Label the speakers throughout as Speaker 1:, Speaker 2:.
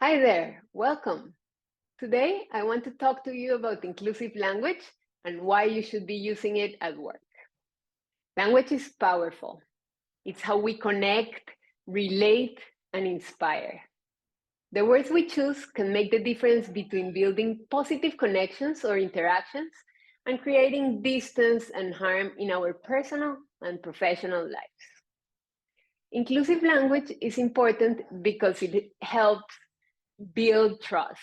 Speaker 1: Hi there, welcome. Today, I want to talk to you about inclusive language and why you should be using it at work. Language is powerful. It's how we connect, relate, and inspire. The words we choose can make the difference between building positive connections or interactions and creating distance and harm in our personal and professional lives. Inclusive language is important because it helps build trust,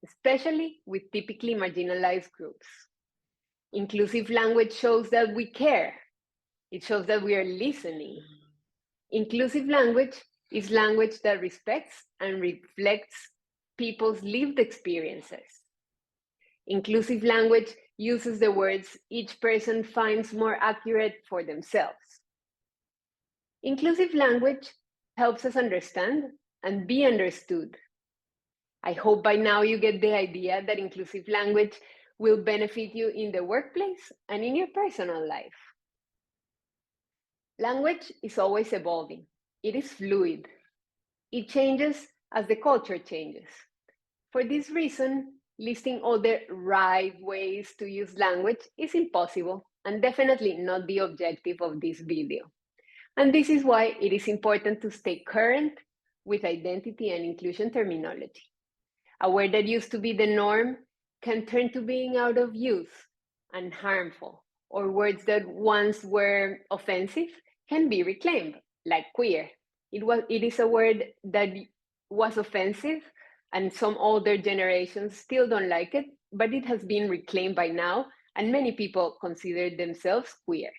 Speaker 1: especially with typically marginalized groups. Inclusive language shows that we care. It shows that we are listening. Inclusive language is language that respects and reflects people's lived experiences. Inclusive language uses the words each person finds more accurate for themselves. Inclusive language helps us understand and be understood. I hope by now you get the idea that inclusive language will benefit you in the workplace and in your personal life. Language is always evolving. It is fluid. It changes as the culture changes. For this reason, listing all the right ways to use language is impossible and definitely not the objective of this video. And this is why it is important to stay current with identity and inclusion terminology. A word that used to be the norm can turn to being out of use and harmful, or words that once were offensive can be reclaimed, like queer. It is a word that was offensive, and some older generations still don't like it, but it has been reclaimed by now, and many people consider themselves queer.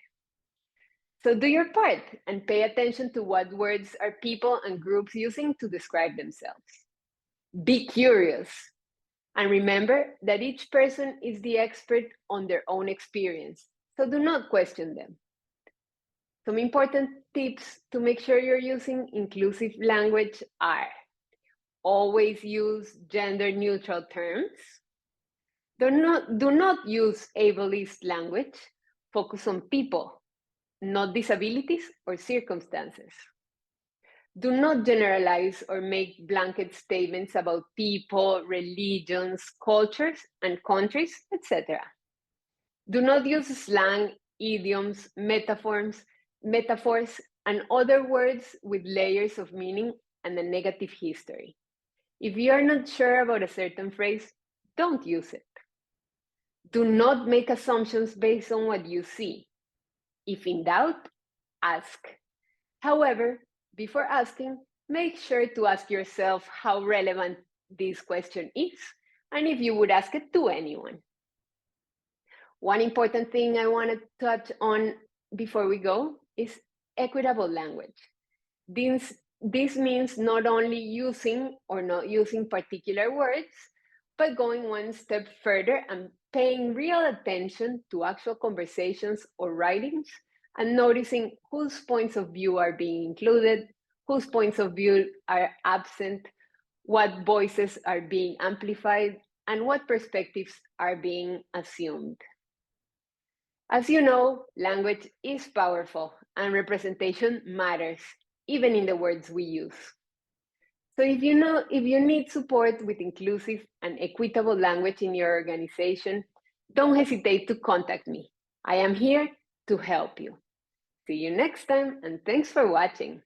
Speaker 1: So do your part and pay attention to what words are people and groups using to describe themselves. Be curious. And remember that each person is the expert on their own experience, so do not question them. Some important tips to make sure you're using inclusive language are: always use gender-neutral terms. Do not use ableist language. Focus on people, not disabilities or circumstances. Do not generalize or make blanket statements about people, religions, cultures, and countries, etc. Do not use slang, idioms, metaphors, and other words with layers of meaning and a negative history. If you are not sure about a certain phrase, don't use it. Do not make assumptions based on what you see. If in doubt, ask. However, before asking, make sure to ask yourself how relevant this question is and if you would ask it to anyone. One important thing I want to touch on before we go is equitable language. This means not only using or not using particular words, but going one step further and paying real attention to actual conversations or writings and noticing whose points of view are being included, whose points of view are absent, what voices are being amplified, and what perspectives are being assumed. As you know, language is powerful and representation matters, even in the words we use. So if you need support with inclusive and equitable language in your organization, don't hesitate to contact me. I am here to help you. See you next time, and thanks for watching.